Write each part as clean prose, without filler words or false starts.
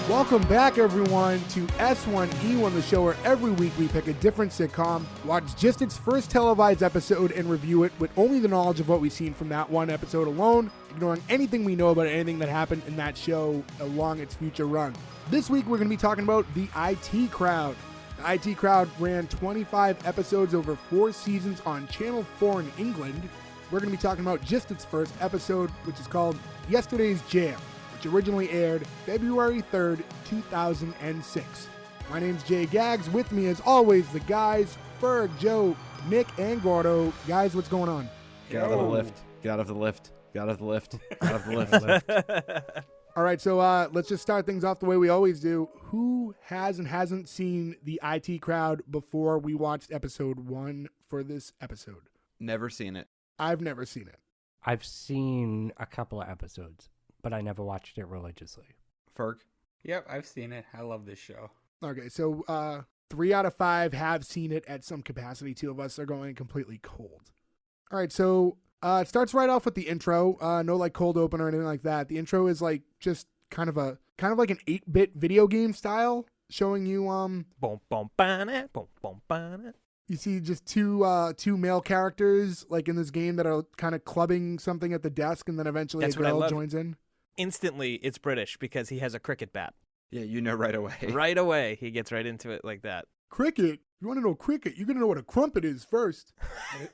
Welcome back, everyone, to S1E1, the show where every week we pick a different sitcom, watch just its first televised episode, and review it with only the knowledge of what we've seen from that one episode alone, ignoring anything we know about anything that happened in that show along its future run. This week, we're going to be talking about The IT Crowd. The IT Crowd ran 25 episodes over 4 seasons on Channel 4 in England. We're going to be talking about just its first episode, which is called Yesterday's Jam, which originally aired February 3rd, 2006. My name's Jay Gags. With me, as always, the guys, Ferg, Joe, Nick, and Gordo. Guys, what's going on? Get out of the lift. Get out of the lift. Get out of the lift. Get out of the lift. All right, so let's just start things off the way we always do. Who has and hasn't seen The IT Crowd before we watched episode 1 for this episode? Never seen it. I've never seen it. I've seen a couple of episodes, but I never watched it religiously. Ferg? Yep, I've seen it. I love this show. Okay, so 3 out of 5 have seen it at some capacity. 2 of us are going completely cold. All right, so it starts right off with the intro. No like cold open or anything like that. The intro is like just kind of like an 8-bit video game style, showing you Boom, boom, ba-na, boom, boom, ba-na. you see just two male characters like in this game that are kind of clubbing something at the desk, and then eventually That's a what I girl love. joins in. Instantly, it's British because he has a cricket bat. Yeah, you know right away. Right away, he gets right into it like that. Cricket? You want to know cricket? You're gonna know what a crumpet is first.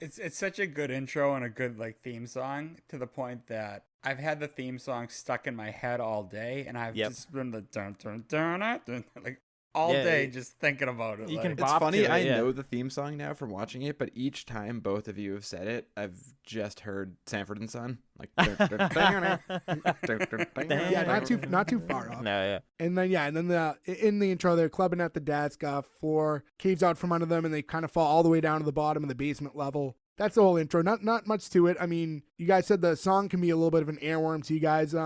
It's such a good intro and a good like theme song, to the point that I've had the theme song stuck in my head all day, and I've just been the dun dun dun dun, dun like all day just thinking about it. You like, can It's bop funny, to it, I yeah. know the theme song now from watching it, but each time both of you have said it, I've just heard Sanford and Son. Like, Yeah, not too far off. No, yeah. And then in the intro, they're clubbing at the desk. Floor caves out from under them, and they kind of fall all the way down to the bottom of the basement level. That's the whole intro. Not much to it. I mean, you guys said the song can be a little bit of an earworm to you guys.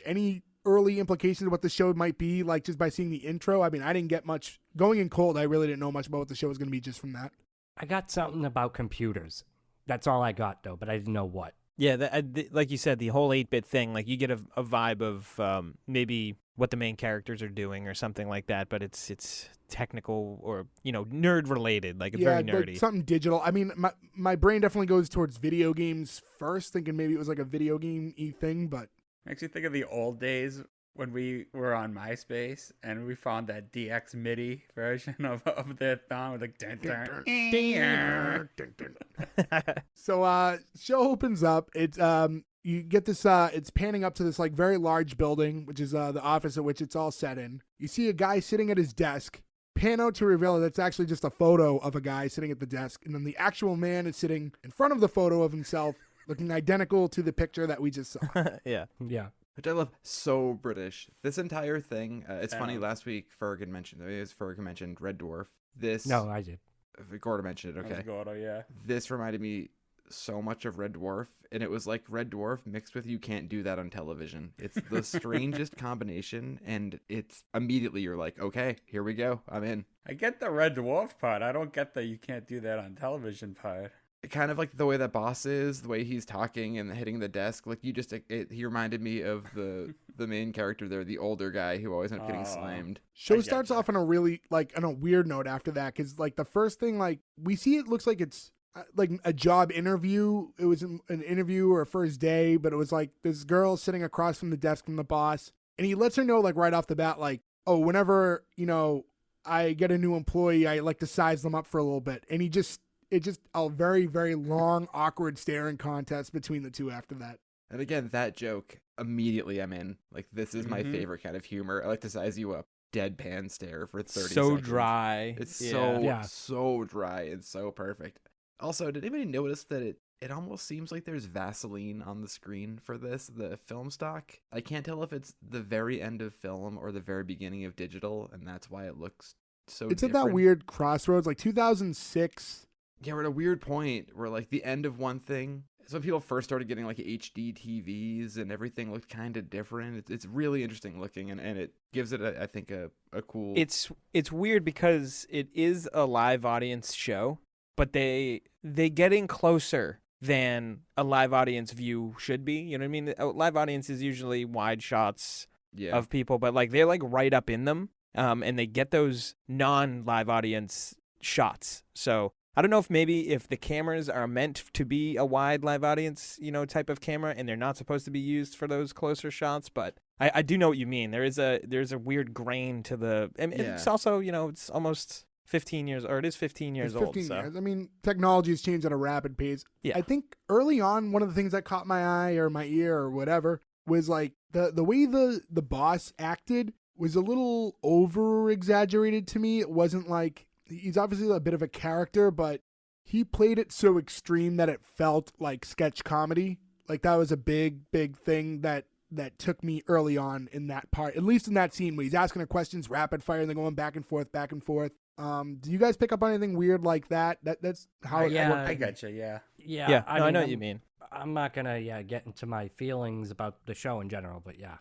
Any early implications of what the show might be, like just by seeing the intro? I mean, I didn't get much. Going in cold, I really didn't know much about what the show was going to be just from that. I got something about computers. That's all I got, though, but I didn't know what. Yeah, like you said, the whole 8-bit thing, like you get a vibe of maybe what the main characters are doing or something like that, but it's technical or, nerd related, like it's very nerdy. Like something digital. I mean, my brain definitely goes towards video games first, thinking maybe it was like a video game-y thing, but makes me think of the old days when we were on MySpace and we found that DX MIDI version of the song with like dun, dun. So show opens up. It's you get this it's panning up to this like very large building, which is the office at which it's all set in. You see a guy sitting at his desk. Pan out to reveal that it's actually just a photo of a guy sitting at the desk, and then the actual man is sitting in front of the photo of himself, looking identical to the picture that we just saw. Yeah. Yeah. Which I love. So British. This entire thing, it's funny, last week Ferg mentioned Red Dwarf. No, I did. Gordon mentioned it, okay. Gordo, yeah. This reminded me so much of Red Dwarf, and it was like Red Dwarf mixed with You Can't Do That on Television. It's the strangest combination, and it's immediately you're like, okay, here we go, I'm in. I get the Red Dwarf part. I don't get the You Can't Do That on Television part. Kind of like the way that boss is, the way he's talking and hitting the desk. Like he reminded me of the main character there, the older guy who always ended up getting slammed. Show starts off on a really on a weird note after that, because like the first thing like we see, it looks like it's like a job interview. It was an interview or a first day, but it was like this girl sitting across from the desk from the boss, and he lets her know like right off the bat, like, oh, whenever I get a new employee, I like to size them up for a little bit, and it's just a very, very long, awkward staring contest between the two after that. And again, that joke, immediately I'm in. Like, this is my favorite kind of humor. I like to size you up, deadpan stare for 30 So seconds. dry. It's Yeah. so dry and so perfect. Also, did anybody notice that it almost seems like there's Vaseline on the screen for the film stock? I can't tell if it's the very end of film or the very beginning of digital, and that's why it looks so It's different. at that weird crossroads, like 2006. Yeah, we're at a weird point where like the end of one thing. So when people first started getting like HD TVs and everything looked kind of different. It's really interesting looking, and it gives it I think a cool. It's weird because it is a live audience show, but they get in closer than a live audience view should be. You know what I mean? A live audience is usually wide shots of people, but like they're like right up in them, and they get those non-live audience shots. So I don't know if maybe if the cameras are meant to be a wide live audience, type of camera, and they're not supposed to be used for those closer shots, but I do know what you mean. There's a weird grain to the, and it's also, it's almost 15 years, or it is 15 years old. 15 so. years. I mean, technology has changed at a rapid pace. Yeah. I think early on, one of the things that caught my eye or my ear or whatever was like the way the boss acted was a little over exaggerated to me. It wasn't like, he's obviously a bit of a character, but he played it so extreme that it felt like sketch comedy. Like that was a big thing that took me early on in that part, at least in that scene where he's asking her questions rapid fire and they're going back and forth. Do you guys pick up on anything weird like that? That's how I gotcha. Yeah. I know what you mean. I'm not gonna get into my feelings about the show in general, but yeah.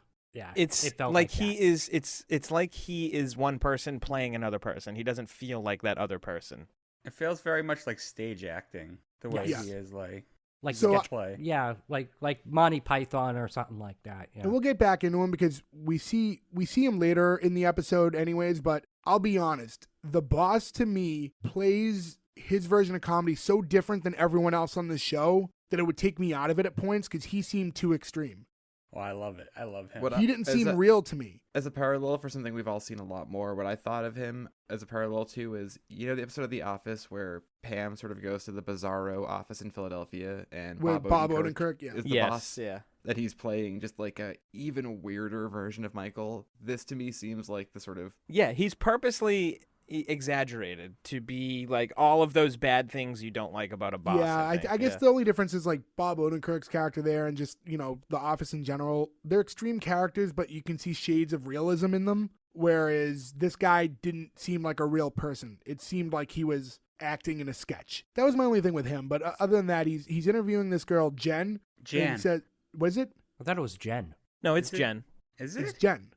It's it felt like that. he is. It's like he is one person playing another person. He doesn't feel like that other person. It feels very much like stage acting the way he is like so, play. Yeah, like Monty Python or something like that. Yeah. And we'll get back into him because we see him later in the episode anyways, but I'll be honest, the boss to me plays his version of comedy so different than everyone else on the show that it would take me out of it at points because he seemed too extreme. Oh, I love it. I love him. He didn't seem real to me. As a parallel for something we've all seen a lot more, what I thought of him as a parallel to is, the episode of The Office where Pam sort of goes to the Bizarro office in Philadelphia and Bob Odenkirk is the boss. Yeah. That he's playing just like a even weirder version of Michael. This to me seems like the sort of... Yeah, he's purposely exaggerated to be like all of those bad things you don't like about a boss. Yeah, I guess the only difference is like Bob Odenkirk's character there and just, The Office in general. They're extreme characters, but you can see shades of realism in them, whereas this guy didn't seem like a real person. It seemed like he was acting in a sketch. That was my only thing with him, but other than that, he's interviewing this girl, Jen. And said, what is it? I thought it was Jen. No, it's Jen. Is it? It's Jen.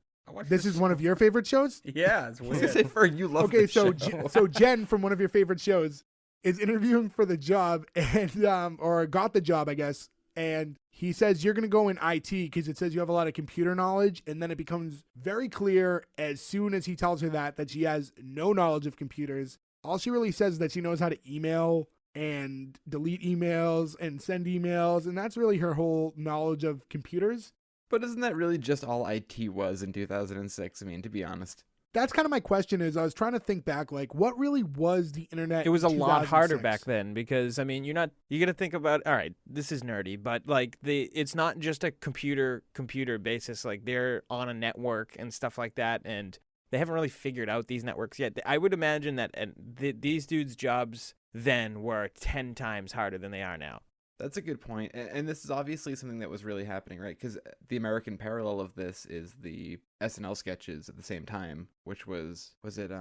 This is one of your favorite shows? Yeah, it's weird. For you love okay, this show. So Jen from one of your favorite shows is interviewing for the job and or got the job, I guess. And he says you're going to go in IT because it says you have a lot of computer knowledge. And then it becomes very clear as soon as he tells her that she has no knowledge of computers. All she really says is that she knows how to email and delete emails and send emails. And that's really her whole knowledge of computers. But isn't that really just all IT was in 2006? I mean, to be honest. That's kind of my question is I was trying to think back, like what really was the internet? It was a lot harder 2006? back then because, I mean, you got to think about, all right, this is nerdy, but like it's not just a computer basis. Like they're on a network and stuff like that. And they haven't really figured out these networks yet. I would imagine that these dudes' jobs then were 10 times harder than they are now. That's a good point. And this is obviously something that was really happening, right? Because the American parallel of this is the SNL sketches at the same time, which was it,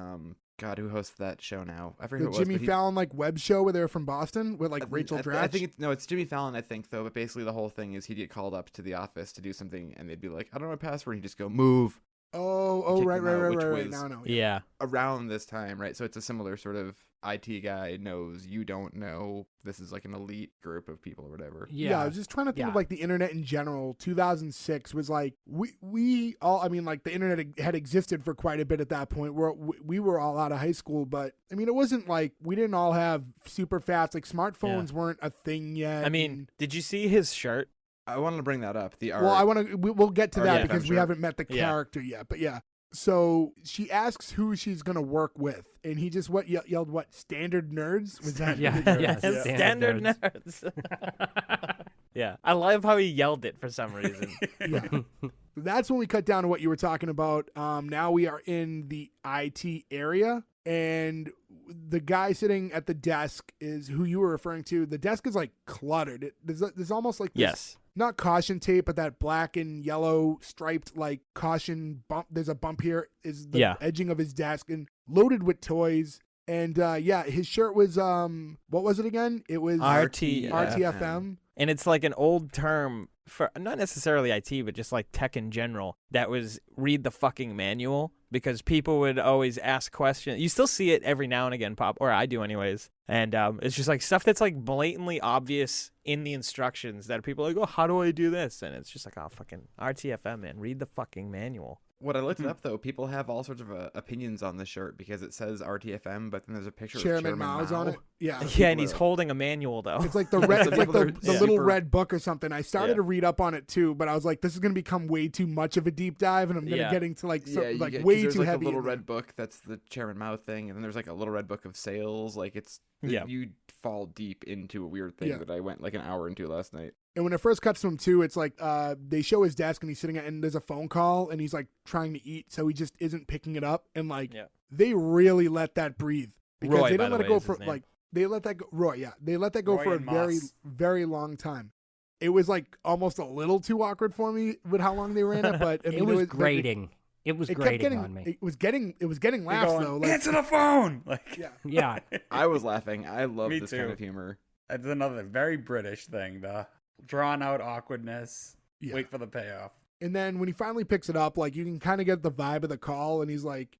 God, who hosts that show now? I forget who it was. Jimmy Fallon, like, web show where they're from Boston with, like, Rachel Dratch? I think it's Jimmy Fallon, I think, though. But basically the whole thing is he'd get called up to the office to do something, and they'd be like, I don't know my password. And he'd just go, move. Right. No. Yeah. Around this time, right? So it's a similar sort of IT guy knows you don't know. This is like an elite group of people or whatever. Yeah, I was just trying to think of like the internet in general. 2006 was like we all. I mean, like the internet had existed for quite a bit at that point. We were all out of high school, but I mean, it wasn't like we didn't all have super fast. Like smartphones weren't a thing yet. I mean, did you see his shirt? I wanted to bring that up. The art. Well, we'll get to that because we haven't met the character yet. But yeah. So she asks who she's going to work with, and he just yelled what? Standard nerds? Was that? Yeah. Standard nerds. Yeah. I love how he yelled it for some reason. Yeah. That's when we cut down to what you were talking about. Now we are in the IT area, and the guy sitting at the desk is who you were referring to. The desk is like cluttered. There's almost like this, not caution tape, but that black and yellow striped like caution bump. There's a bump here. Is the edging of his desk and loaded with toys. And his shirt was what was it again? It was RTFM. And it's like an old term for not necessarily IT, but just like tech in general. That was read the fucking manual, because people would always ask questions. You still see it every now and again pop, or I do anyways. And it's just like stuff that's like blatantly obvious in the instructions that people are like, oh, how do I do this? And it's just like, oh, fucking RTFM, man. Read the fucking manual. What I looked it up, though, people have all sorts of opinions on the shirt because it says RTFM, but then there's a picture of Chairman Mao's on it. Yeah. Yeah, and he's holding a manual, though. It's like the red, it's like the little red book or something. I started to read up on it, too, but I was like, this is going to become way too much of a deep dive, and I'm going to get into like way too heavy. There's a little red book that's the Chairman Mao thing, and then there's like a little red book of sales. Like you fall deep into a weird thing that I went like an hour into last night. And when it first cuts to him too, it's like they show his desk and he's sitting at, and there's a phone call and he's like trying to eat, so he just isn't picking it up. And like they really let that breathe, because Roy, they don't let it go for name. like they let that go. Roy, they let that go Roy for a and very Moss. very long time. It was like almost a little too awkward for me with how long they ran it, but I mean, it was grating. It was grating on me. It was getting laughs though. Like, answer the phone. Like Yeah. I was laughing. I love Me this too. kind of humor. That's another very British thing, the drawn out awkwardness. Yeah. Wait for the payoff. And then when he finally picks it up, like you can kind of get the vibe of the call, and he's like,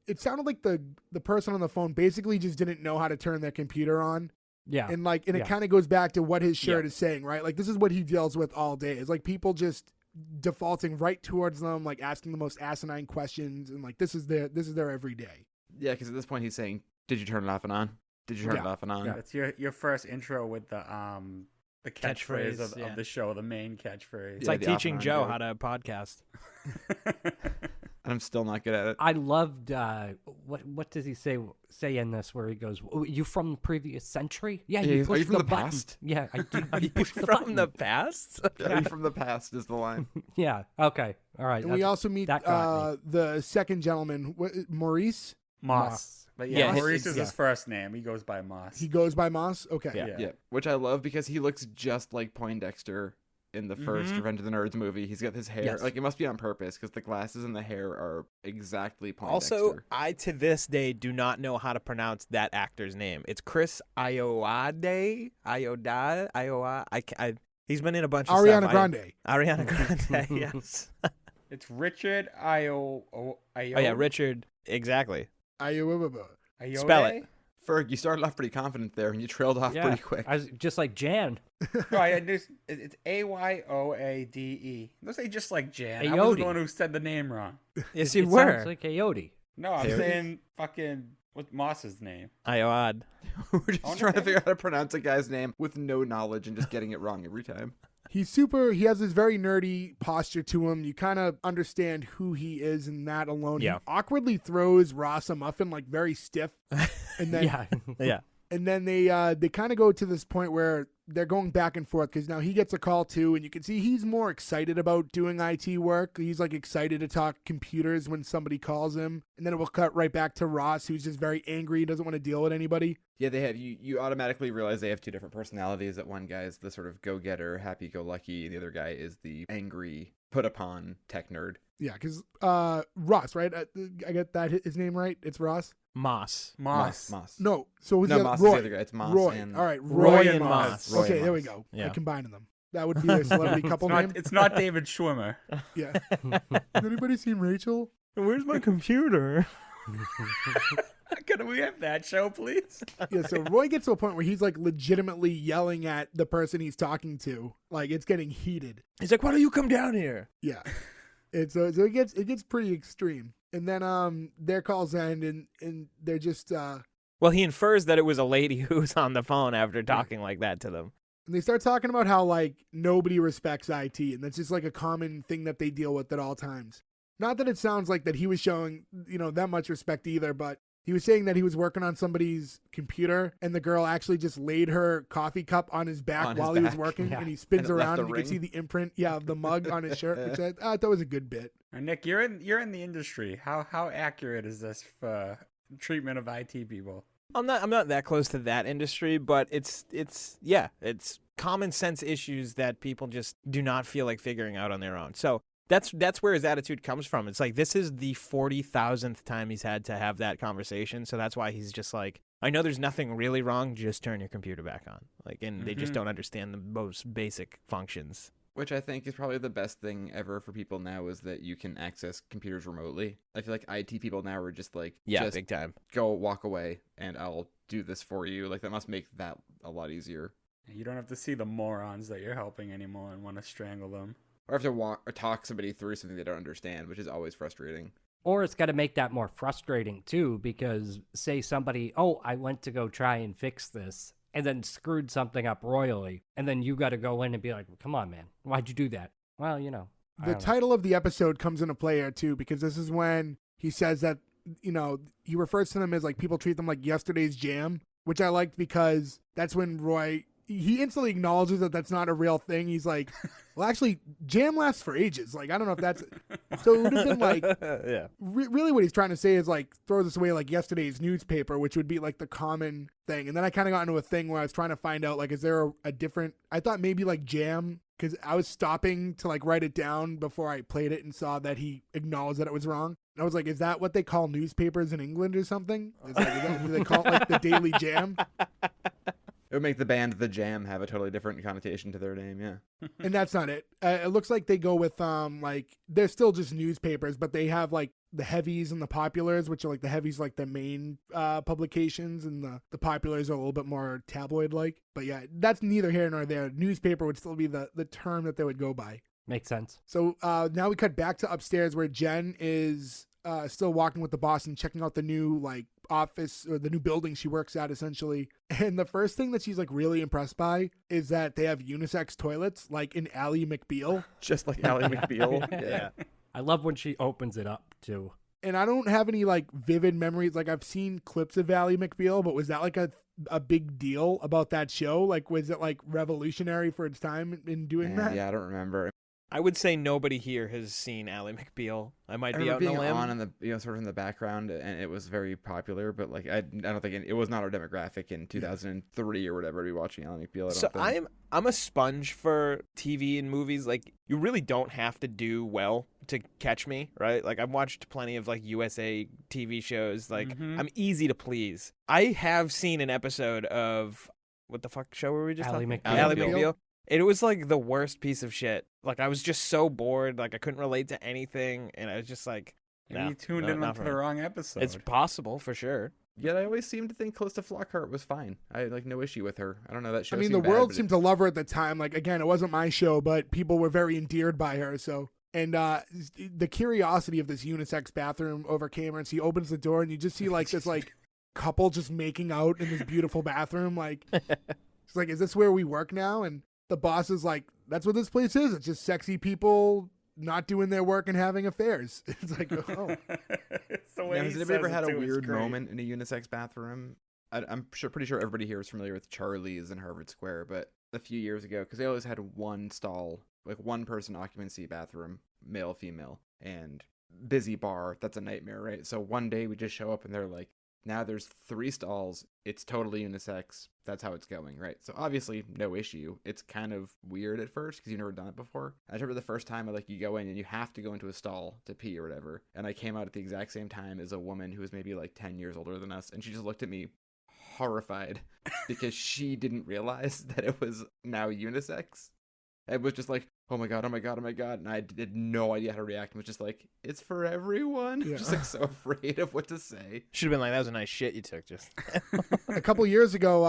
it sounded like the person on the phone basically just didn't know how to turn their computer on. Yeah. And it kind of goes back to what his shirt is saying, right? Like this is what he deals with all day. It's like people just defaulting right towards them, like asking the most asinine questions, and like this is their everyday. Yeah, because at this point he's saying, "Did you turn it off and on? Did you turn it off and on?" Yeah. It's your first intro with the catchphrase Catchphrase, of the show, the main catchphrase. It's like the off teaching and on Joe joke. how to podcast. And I'm still not good at it. I loved what does he say in this where he goes, "Oh, you from the previous century?" Yeah, Yeah, you are pushed you from the button. past? Yeah, I did. Are you pushed the from button. the past? Are you from the past is the line. Yeah. Okay. All right. And we also meet that got me. the second gentleman, Maurice. Moss. But Yeah, Maurice is yeah. his first name. He goes by Moss. He goes by Moss. Okay. Yeah. Yeah, which I love because he looks just like Poindexter in the first Revenge of the Nerds movie. He's got his hair, Yes. like it must be on purpose because the glasses and the hair are exactly Poindexter. Also, I to this day do not know how to pronounce that actor's name. It's Chris Iowade. He's been in a bunch of Ariana stuff. Grande. Ariana Grande, yes. It's Richard Ayo. Oh yeah, Richard. Exactly. Ayode? Spell it. Ferg, you started off pretty confident there and you trailed off Yeah. pretty quick. I was just like Jan. No, it's Ayoade. Don't say just like Jan. I was Ayoade. the one who said the name wrong. Yes, It you were. sounds like Ayoade. No, I'm Harry? saying fucking what's Moss's name? Iowade. We're just Oh, no, trying to maybe- figure out how to pronounce a guy's name with no knowledge and just getting it wrong every time. He has this very nerdy posture to him. You kind of understand who he is in that alone. Yeah. He awkwardly throws Ross a muffin, like very stiff. And then Yeah. Yeah. And then they kind of go to this point where they're going back and forth because now he gets a call too, and you can see he's more excited about doing IT work. He's like excited to talk computers when somebody calls him, and then it will cut right back to Ross, who's just very angry, doesn't want to deal with anybody. Yeah, they have you automatically realize they have two different personalities. That one guy is the sort of go-getter, happy-go-lucky, and the other guy is the angry, put-upon tech nerd. Yeah, because Ross, right? I get that his name right. It's Ross. Moss. Moss. No, so who's No, the Moss Roy. is the other guy. It's Moss Roy. and All right, Roy and Moss. Roy Okay, and there we Moss. go. Yeah. I combining them. That would be a celebrity couple name. It's not David Schwimmer. Yeah. Has anybody seen Rachel? Where's my computer? Can we have that show, please? Yeah, so Roy gets to a point where he's like legitimately yelling at the person he's talking to. Like it's getting heated. He's like, why don't you come down here? Yeah. And so it gets pretty extreme. And then their calls end and they're just Well, he infers that it was a lady who was on the phone after talking like that to them. and they start talking about how like nobody respects IT, and that's just like a common thing that they deal with at all times. Not that it sounds like that he was showing, that much respect either, but he was saying that he was working on somebody's computer and the girl actually just laid her coffee cup on his back while he was working, Yeah. and he spins And it left around the and you can ring. see the imprint, of the mug on his shirt, which I thought was a good bit. Nick, you're in the industry. How accurate is this for treatment of IT people? I'm not that close to that industry, but it's common sense issues that people just do not feel like figuring out on their own. So That's where his attitude comes from. It's like, this is the 40,000th time he's had to have that conversation, so that's why he's just like, I know there's nothing really wrong, just turn your computer back on. Like, and they just don't understand the most basic functions. Which I think is probably the best thing ever for people now, is that you can access computers remotely. I feel like IT people now are just like, yeah, big time. Go walk away and I'll do this for you. Like, that must make that a lot easier. You don't have to see the morons that you're helping anymore and want to strangle them. Or have to walk or talk somebody through something they don't understand, which is always frustrating. Or it's got to make that more frustrating, too, because say somebody, I went to go try and fix this, and then screwed something up royally, and then you got to go in and be like, come on, man, why'd you do that? Well, The title of the episode comes into play here, too, because this is when he says that, he refers to them as, like, people treat them like yesterday's jam, which I liked because that's when Roy... He instantly acknowledges that that's not a real thing. He's like, well, actually, jam lasts for ages. Like, I don't know if that's... So it would have been like... Yeah. Really what he's trying to say is, like, throw this away like yesterday's newspaper, which would be, like, the common thing. And then I kind of got into a thing where I was trying to find out, like, is there a different... I thought maybe, like, jam, because I was stopping to, like, write it down before I played it and saw that he acknowledged that it was wrong. And I was like, is that what they call newspapers in England or something? Do they call it, like, the Daily Jam? It would make the band The Jam have a totally different connotation to their name, yeah. And that's not it. It looks like they go with, like, they're still just newspapers, but they have, like, the heavies and the populars, which are, like, the heavies, like, the main publications, and the populars are a little bit more tabloid-like. But, yeah, that's neither here nor there. Newspaper would still be the term that they would go by. Makes sense. So now we cut back to upstairs where Jen is still walking with the boss and checking out the new, like, office or the new building she works at, essentially. And the first thing that she's, like, really impressed by is that they have unisex toilets, like in Ally McBeal. Just like Ally McBeal. Yeah. I love when she opens it up, too. And I don't have any, like, vivid memories. Like, I've seen clips of Ally McBeal, but was that, like, a big deal about that show? Like, was it, like, revolutionary for its time in doing that? Yeah, I don't remember. I would say nobody here has seen Ally McBeal. I might be out in the limb. On in the sort of in the background, and it was very popular. But like, I don't think it was not our demographic in 2003 or whatever to be watching Ally McBeal. I'm a sponge for TV and movies. Like, you really don't have to do well to catch me, right? Like, I've watched plenty of like USA TV shows. Like, I'm easy to please. I have seen an episode of what the fuck show were we just Ally talking? McBeal. Ally McBeal. It was like the worst piece of shit. Like, I was just so bored. Like, I couldn't relate to anything, and I was just like, maybe you tuned in onto the wrong episode. It's possible for sure. Yet I always seemed to think Calista Flockhart was fine. I had like no issue with her. I don't know, that show. I mean, the world seemed to love her at the time. Like, again, it wasn't my show, but people were very endeared by her. So, and the curiosity of this unisex bathroom overcame her, and she opens the door, and you just see like this like couple just making out in this beautiful bathroom. Like, it's like, is this where we work now? And the boss is like, that's what this place is. It's just sexy people not doing their work and having affairs. It's like, oh. It's the way has anybody ever had a weird moment in a unisex bathroom? I'm pretty sure everybody here is familiar with Charlie's in Harvard Square, but a few years ago, because they always had one stall, like one person occupancy bathroom, male, female, and busy bar. That's a nightmare, right? So one day we just show up and they're like, now there's 3 stalls. It's totally unisex. That's how it's going, right? So obviously, no issue. It's kind of weird at first because you've never done it before. I remember the first time, you go in and you have to go into a stall to pee or whatever. And I came out at the exact same time as a woman who was maybe like 10 years older than us. And she just looked at me horrified because she didn't realize that it was now unisex. It was just like, oh my God, oh my God, oh my God. And I had no idea how to react. And was just like, it's for everyone. Yeah. Just like so afraid of what to say. Should have been like, that was a nice shit you took just. A couple years ago,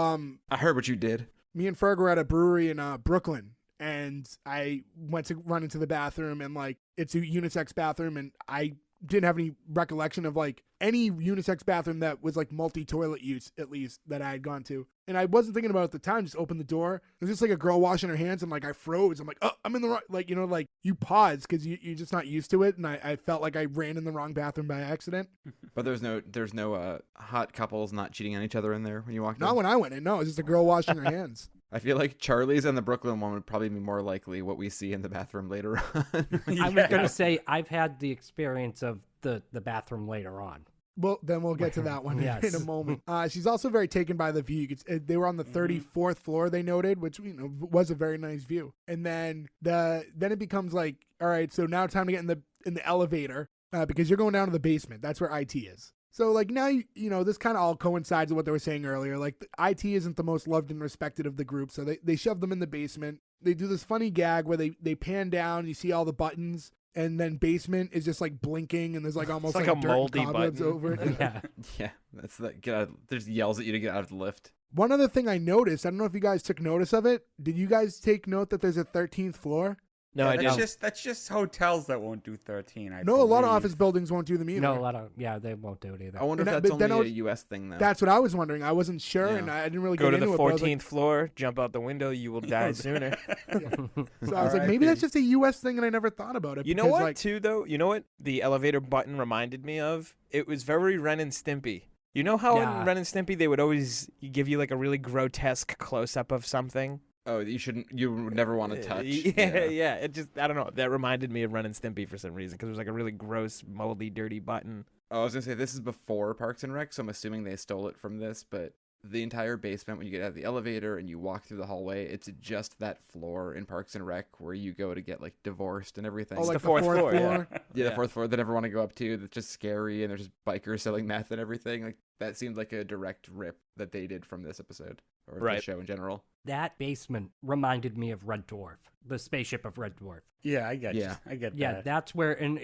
I heard what you did. Me and Ferg were at a brewery in Brooklyn. And I went to run into the bathroom, and like, it's a unisex bathroom. And I didn't have any recollection of like any unisex bathroom that was like multi-toilet use, at least, that I had gone to. And I wasn't thinking about it at the time, just opened the door. There's just like a girl washing her hands, and like I froze. I'm like, oh, I'm in the wrong, like, like you pause because you're just not used to it. And I felt like I ran in the wrong bathroom by accident. But there's no hot couples not cheating on each other in there when you walk in? Not when I went in. No, it was just a girl washing her hands. I feel like Charlie's and the Brooklyn one would probably be more likely what we see in the bathroom later on. I was going to say, I've had the experience of the bathroom later on. Well, then we'll get to that one Yes. in a moment. She's also very taken by the view. They were on the 34th floor, they noted, which was a very nice view. And then it becomes like, all right, so now time to get in the elevator because you're going down to the basement. That's where IT is. So like now, this kind of all coincides with what they were saying earlier. Like IT isn't the most loved and respected of the group, so they shove them in the basement. They do this funny gag where they pan down, you see all the buttons. And then basement is just like blinking, and there's like almost like like a dirt and moldy cobwebs button. over it. Yeah. Yeah, that's that. Get out. There's yells at you to get out of the lift. One other thing I noticed, I don't know if you guys took notice of it. Did you guys take note that there's a 13th floor? No, I didn't. That's just hotels that won't do 13. No, a lot of believe. office buildings won't do them either. No, they won't do it either. I wonder if And that's but then only a U.S. thing though. That's what I was wondering. I wasn't sure, Yeah. and I didn't really Go get to the into it. but I was 14th floor, jump out the window, you will die sooner. So I was like, maybe that's just a U.S. thing, and I never thought about it. You know because, what, like, too, though? You know what the elevator button reminded me of? It was very Ren and Stimpy. You know how Yeah. in Ren and Stimpy they would always give you like a really grotesque close-up of something? Oh, you would never want to touch. Yeah. It just, I don't know. That reminded me of Ren and Stimpy for some reason because it was like a really gross, moldy, dirty button. Oh, I was gonna say this is before Parks and Rec, so I'm assuming they stole it from this. But the entire basement, when you get out of the elevator and you walk through the hallway, it's just that floor in Parks and Rec where you go to get like divorced and everything. oh, like the fourth floor, Yeah, Yeah. the fourth floor that never want to go up to. That's just scary, and there's just bikers selling meth and everything. Like that seemed like a direct rip that they did from this episode or the Right. show in general. That basement reminded me of Red Dwarf, the spaceship of Red Dwarf. Yeah, I get Yeah. you. I get Yeah, that. that's where, and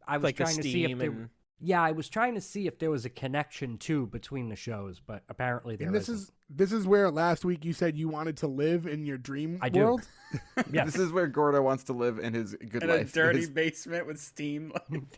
I was Like the trying to see if steam there. and... Yeah, I was trying to see if there was a connection too between the shows, but apparently there and this isn't. is where last week you said you wanted to live in your dream I do. world. Yes. This is where Gordo wants to live in his good In a life. dirty His- basement with steam.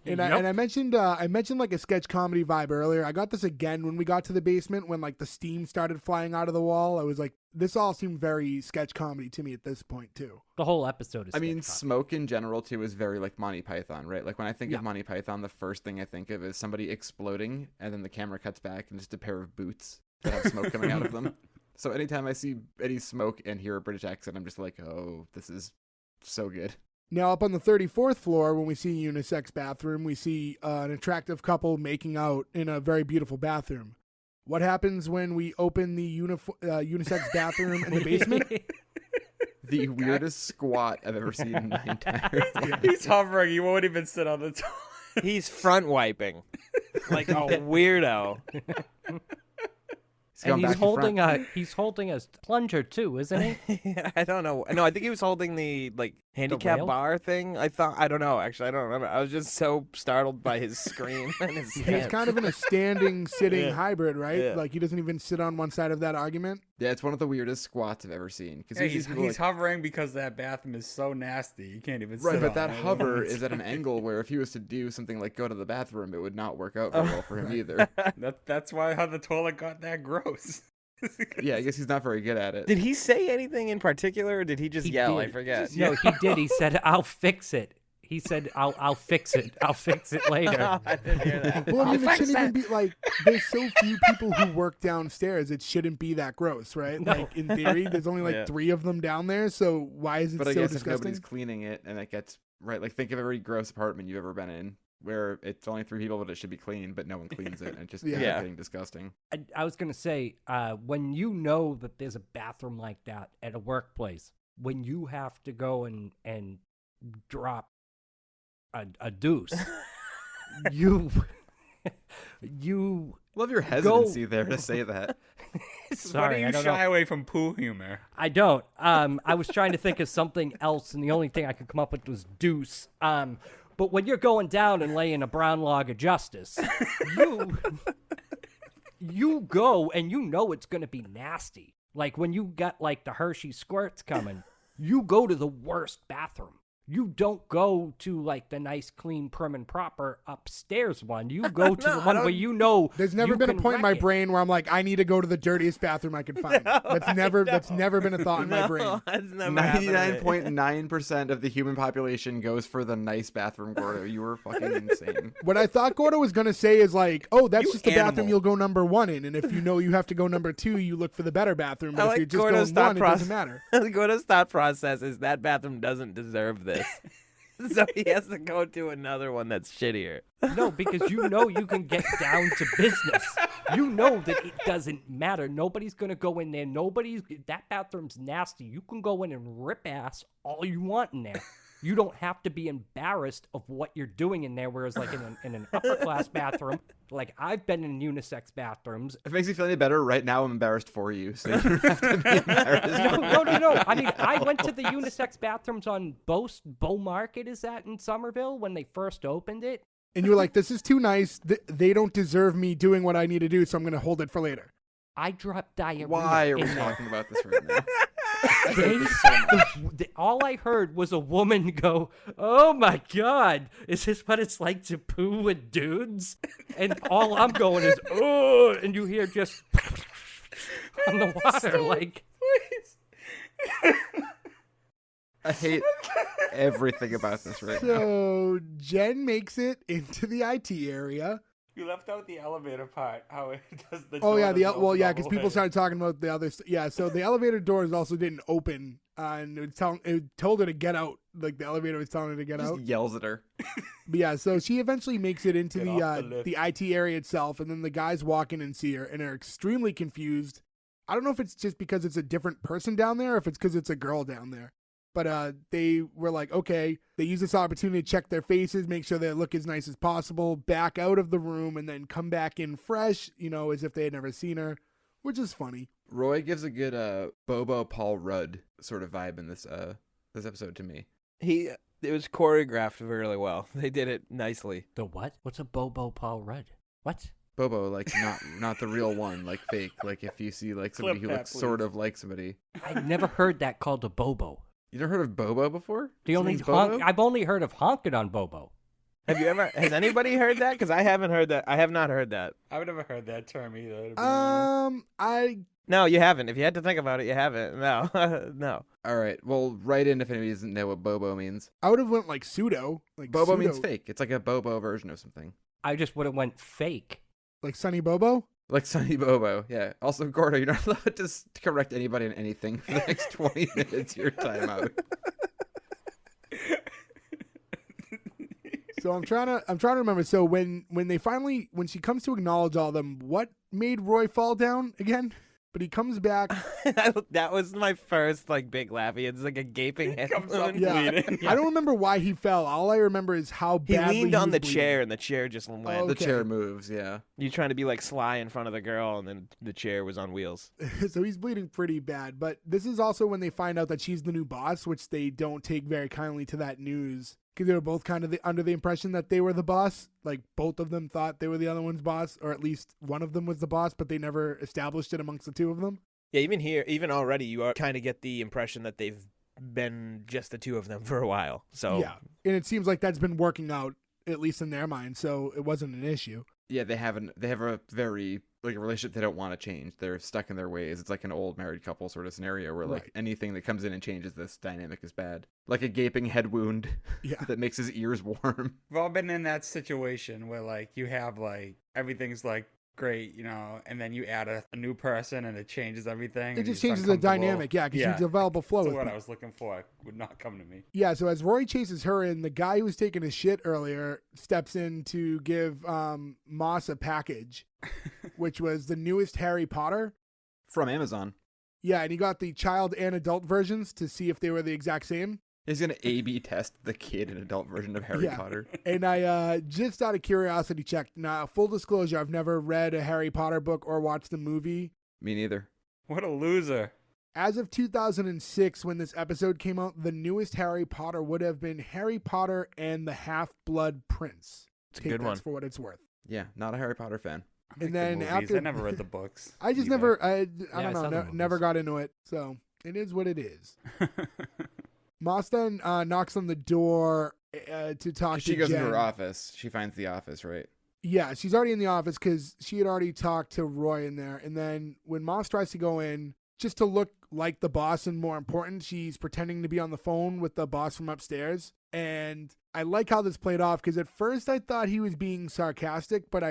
And Yep. I mentioned like a sketch comedy vibe earlier. I got this again when we got to the basement when like the steam started flying out of the wall. I was like, this all seemed very sketch comedy to me at this point too. The whole episode is. I mean, sketch comedy. smoke in general too is very like Monty Python, right? Like when I think Yeah. of Monty Python, the first thing I think of is somebody exploding, and then the camera cuts back and just a pair of boots that have smoke coming out of them. So anytime I see any smoke and hear a British accent, I'm just like, oh, this is so good. Now up on the 34th floor, when we see a unisex bathroom, we see an attractive couple making out in a very beautiful bathroom. What happens when we open the unisex bathroom in the basement? The weirdest squat I've ever seen in my entire life. He's hovering. He won't even sit on the toilet. He's front wiping like a weirdo. He's And going back to front. he's holding a plunger too, isn't he? I don't know. No, I think he was holding the like handicap rail? bar thing. I don't know. Actually, I don't remember. I was just so startled by his scream and his He's stance. kind of in a standing, sitting Yeah. hybrid, right? Yeah. Like he doesn't even sit on one side of that argument. Yeah, it's one of the weirdest squats I've ever seen. Because Yeah, he's hovering because that bathroom is so nasty. You can't even right, sit but on that it. hover is at an angle where if he was to do something like go to the bathroom, it would not work out very well for him either. That's why how the toilet got that gross. Yeah, I guess he's not very good at it. Did he say anything in particular, or did he just He yell? did. I forget. No, he did. He said, "I'll fix it." He said, "I'll fix it. I'll fix it later." I didn't hear that. Well, I mean, it I'll shouldn't fix even be like, there's so few people who work downstairs. It shouldn't be that gross, right? No. Like, in theory, there's only like Yeah. 3 of them down there. So why is it But I so guess if disgusting? nobody's cleaning it and it gets right, like think of every gross apartment you've ever been in where it's only 3 people, but it should be clean, but no one cleans it, and it just ends up Yeah. getting disgusting. I was gonna say, when you know that there's a bathroom like that at a workplace, when you have to go and drop a deuce, you Love your hesitancy there to say that. sorry, Why I do you don't shy know. away from poo humor? I don't. I was trying to think of something else, and the only thing I could come up with was deuce. But when you're going down and laying a brown log of justice, you go and you know it's going to be nasty. Like when you got like the Hershey squirts coming, you go to the worst bathroom. You don't go to like the nice, clean, prim and proper upstairs one. You go to the one where you know. There's never you been a can point in my wreck it. brain where I'm like, I need to go to the dirtiest bathroom I can find. That's never been a thought in my brain. That's never happened. 99.9% of the human population goes for the nice bathroom, Gordo. You were fucking insane. What I thought Gordo was going to say is like, oh, that's You just the bathroom animal. you'll go number 1 in. And if you know you have to go number 2, you look for the better bathroom. But I if like you're just Gordo's going thought 1, it process. doesn't matter. Gordo's thought process is that bathroom doesn't deserve this. So he has to go to another one that's shittier. No, because you know you can get down to business. You know that it doesn't matter. Nobody's going to go in there. That bathroom's nasty. You can go in and rip ass all you want in there. You don't have to be embarrassed of what you're doing in there. Whereas like in an upper class bathroom, like I've been in unisex bathrooms. If it makes you feel any better, right now I'm embarrassed for you, so you don't have to be embarrassed. No. I mean, I went to the unisex bathrooms on Bow Market, is that in Somerville, when they first opened it. And you were like, this is too nice. They don't deserve me doing what I need to do, so I'm going to hold it for later. I dropped diarrhea. Why are we in there. talking about this right now? All I heard was a woman go, "Oh my God, is this what it's like to poo with dudes?" And all I'm going is, "Oh," and you hear just on the water, like. Please. I hate everything about this right now. So Jen makes it into the IT area. You left out the elevator part. How it does the. Oh yeah, door doesn't open because all the people way. started talking about the other. Yeah, so the elevator doors also didn't open, and it told her to get out. Like the elevator was telling her to get Just out. yells at her. But yeah, so she eventually makes it into Get off the lift. the IT area itself, and then the guys walk in and see her, and are extremely confused. I don't know if it's just because it's a different person down there, or if it's because it's a girl down there. But they were like, okay, they use this opportunity to check their faces, make sure they look as nice as possible, back out of the room, and then come back in fresh, as if they had never seen her, which is funny. Roy gives a good Bobo Paul Rudd sort of vibe in this episode to me. It was choreographed really well. They did it nicely. The what? What's a Bobo Paul Rudd? What? Bobo, like not the real one, like fake. Like if you see like somebody Clip who that, looks sort please. of like somebody. I never heard that called a Bobo. You never heard of Bobo before? The only Somebody's Bobo? I've only heard of honking on Bobo. Has anybody heard that? Because I haven't heard that. I have not heard that. I've never heard that term either. to be honest. No, you haven't. If you had to think about it, you haven't. No, no. All right. Well, write in if anybody doesn't know what Bobo means. I would have went like pseudo. Like Bobo pseudo, means fake. It's like a Bobo version of something. I just would have went fake. like Sonny Bobo. Like Sonny Bobo, yeah. Also, Gordo, you're not allowed to correct anybody on anything for the next 20 minutes. Your time out. So I'm trying to remember. So when she comes to acknowledge all of them, what made Roy fall down again? But he comes back. That was my first big laughy. It's like a gaping head. Comes up wound. Yeah, bleeding. I don't remember why he fell. All I remember is how He badly leaned on was the bleeding. chair, and the chair just went. Oh. The Okay. chair moves, yeah. You trying to be sly in front of the girl, and then the chair was on wheels. So he's bleeding pretty bad. But this is also when they find out that she's the new boss, which they don't take very kindly to that news. Because they were both kind of under the impression that they were the boss. Like, both of them thought they were the other one's boss, or at least one of them was the boss, but they never established it amongst the two of them. Yeah, even already, you kind of get the impression that they've been just the two of them for a while. So Yeah. And it seems like that's been working out, at least in their mind, so it wasn't an issue. Yeah, they have a very, a relationship they don't want to change. They're stuck in their ways. It's like an old married couple sort of scenario where, Right. anything that comes in and changes this dynamic is bad. Like a gaping head wound Yeah. that makes his ears warm. We've all been in that situation where you have everything's great, and then you add a new person and it changes everything. It and just it's changes the uncomfortable. dynamic, yeah, because you develop a flow That's with what people. I was looking for. Would not come to me. Yeah, so as Rory chases her in, the guy who was taking his shit earlier steps in to give Moss a package, which was the newest Harry Potter. From Amazon. Yeah, and he got the child and adult versions to see if they were the exact same. He's going to A/B test the kid and adult version of Harry Yeah. Potter. And I just out of curiosity checked. Now, full disclosure, I've never read a Harry Potter book or watched the movie. Me neither. What a loser. As of 2006, when this episode came out, the newest Harry Potter would have been Harry Potter and the Half-Blood Prince. It's a Take good that one. for what it's worth. Yeah, not a Harry Potter fan. I like And the then movies. after- I never read the books. I just either. never, I I don't saw the know, movies. never got into it. So it is what it is. Moss then knocks on the door to talk She to goes Jen. into her office. She finds the office, right? Yeah, she's already in the office because she had already talked to Roy in there. And then when Moss tries to go in, just to look like the boss and more important, she's pretending to be on the phone with the boss from upstairs. And I like how this played off because at first I thought he was being sarcastic, but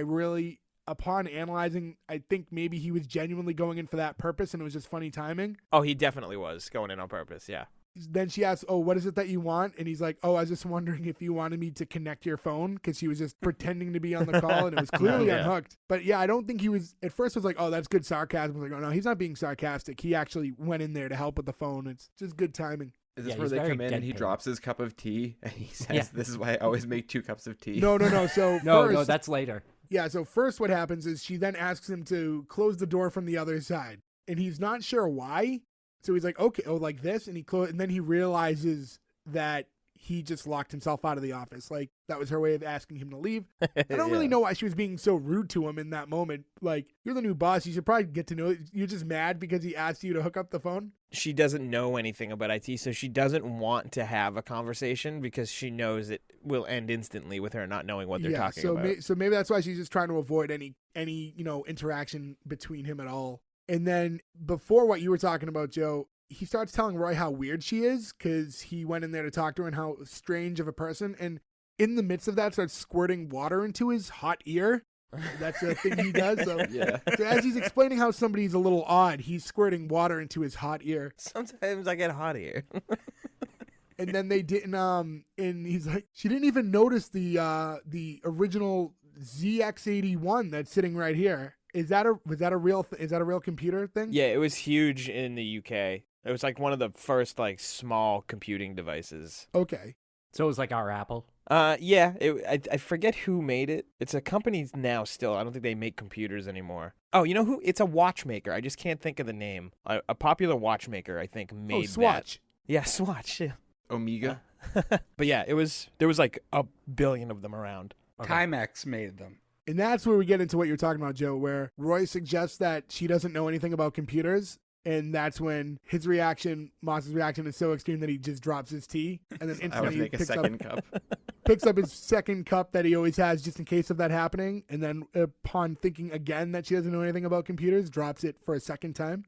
upon analyzing, I think maybe he was genuinely going in for that purpose and it was just funny timing. Oh, he definitely was going in on purpose. Yeah. then she asks, oh, what is it that you want? And he's like, oh, I was just wondering if you wanted me to connect your phone, because she was just pretending to be on the call and it was clearly unhooked. But yeah, I don't think he was, at first was like, oh, that's good sarcasm. I was like, oh no, he's not being sarcastic. He actually went in there to help with the phone. It's just good timing. Is this where they come in and he drops his cup of tea and he says, this is why I always make 2 cups of tea? No. So no, that's later. Yeah, so first what happens is she then asks him to close the door from the other side. And he's not sure why. So he's like, okay, oh, like this? And and then he realizes that he just locked himself out of the office. Like, that was her way of asking him to leave. I don't really know why she was being so rude to him in that moment. Like, you're the new boss. You should probably get to know it. You're just mad because he asked you to hook up the phone? She doesn't know anything about IT, so she doesn't want to have a conversation because she knows it will end instantly with her not knowing what they're talking about. So maybe that's why she's just trying to avoid any interaction between him at all. And then before what you were talking about, Joe, he starts telling Roy how weird she is because he went in there to talk to her and how strange of a person. And in the midst of that, starts squirting water into his hot ear. That's a thing he does. So, so as he's explaining how somebody's a little odd, he's squirting water into his hot ear. Sometimes I get hot ear. And then they didn't. And he's like, she didn't even notice the original ZX81 that's sitting right here. Was that a real computer thing? Yeah, it was huge in the UK. It was like one of the first like small computing devices. Okay. So it was like our Apple? Yeah. I forget who made it. It's a company now still. I don't think they make computers anymore. Oh, you know who? It's a watchmaker. I just can't think of the name. A popular watchmaker, I think, made Swatch. That. Yeah, Swatch. Yeah. Omega. But yeah, there was like 1 billion of them around. Okay. Timex made them. And that's where we get into what you're talking about, Joe, where Roy suggests that she doesn't know anything about computers. And that's when Moss's reaction is so extreme that he just drops his tea. And then instantly picks up his second cup that he always has just in case of that happening. And then upon thinking again that she doesn't know anything about computers, drops it for a second time.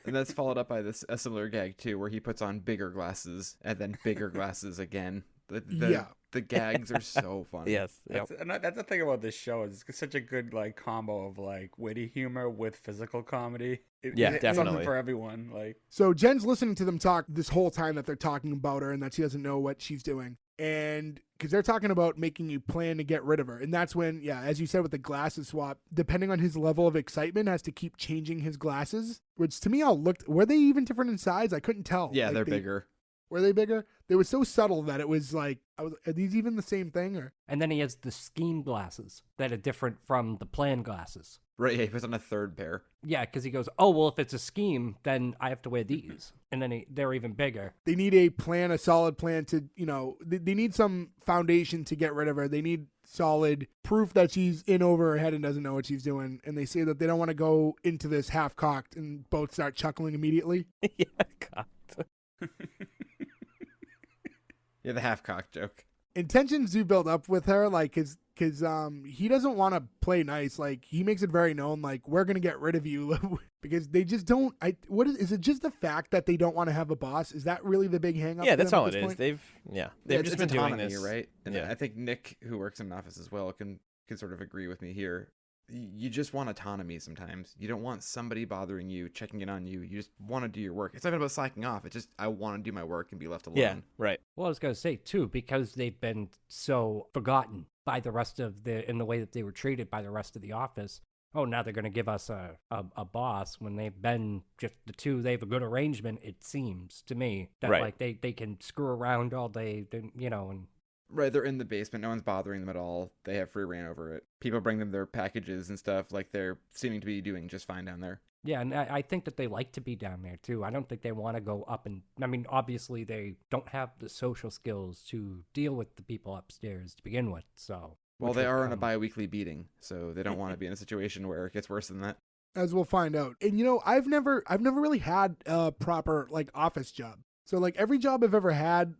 And that's followed up by a similar gag, too, where he puts on bigger glasses and then bigger glasses again. The gags are so funny. Yes. That's the thing about this show. It's such a good like combo of like witty humor with physical comedy. Definitely something for everyone. Like, so Jen's listening to them talk this whole time that they're talking about her and that she doesn't know what she's doing. And because they're talking about making a plan to get rid of her. And that's when, as you said with the glasses swap, depending on his level of excitement, has to keep changing his glasses, which to me were they even different in size? I couldn't tell. Yeah, like, they're bigger. Were they bigger? They were so subtle that it was like, are these even the same thing? Or? And then he has the scheme glasses that are different from the plan glasses. Right, yeah, he puts on a third pair. Yeah, because he goes, oh, well, if it's a scheme, then I have to wear these. And then they're even bigger. They need a solid plan to, they need some foundation to get rid of her. They need solid proof that she's in over her head and doesn't know what she's doing. And they say that they don't want to go into this half-cocked and both start chuckling immediately. Yeah, cocked. Yeah, the half-cocked joke. And tensions do build up with her, like, because he doesn't want to play nice. Like, he makes it very known, like, we're going to get rid of you. Because they just don't, is it just the fact that they don't want to have a boss? Is that really the big hang-up? Yeah, that's all it is. Point? They've just been doing this. Right? And I think Nick, who works in an office as well, can sort of agree with me here. You just want autonomy sometimes. You don't want somebody bothering you, checking in on you. You just want to do your work. It's not even about slacking off. It's just, I want to do my work and be left alone. Yeah, right. Well, I was going to say, too, because they've been so forgotten by the rest of in the way that they were treated by the rest of the office. Oh, now they're going to give us a boss when they've been just the two. They have a good arrangement, it seems to me, that right. Like they can screw around all day, and right, they're in the basement. No one's bothering them at all. They have free reign over it. People bring them their packages and stuff. Like, they're seeming to be doing just fine down there. Yeah, and I think that they like to be down there, too. I don't think they want to go up and... I mean, obviously, they don't have the social skills to deal with the people upstairs to begin with, so... Well, they are on a bi-weekly beating, so they don't want to be in a situation where it gets worse than that. As we'll find out. And, I've never really had a proper, like, office job. So, like, every job I've ever had,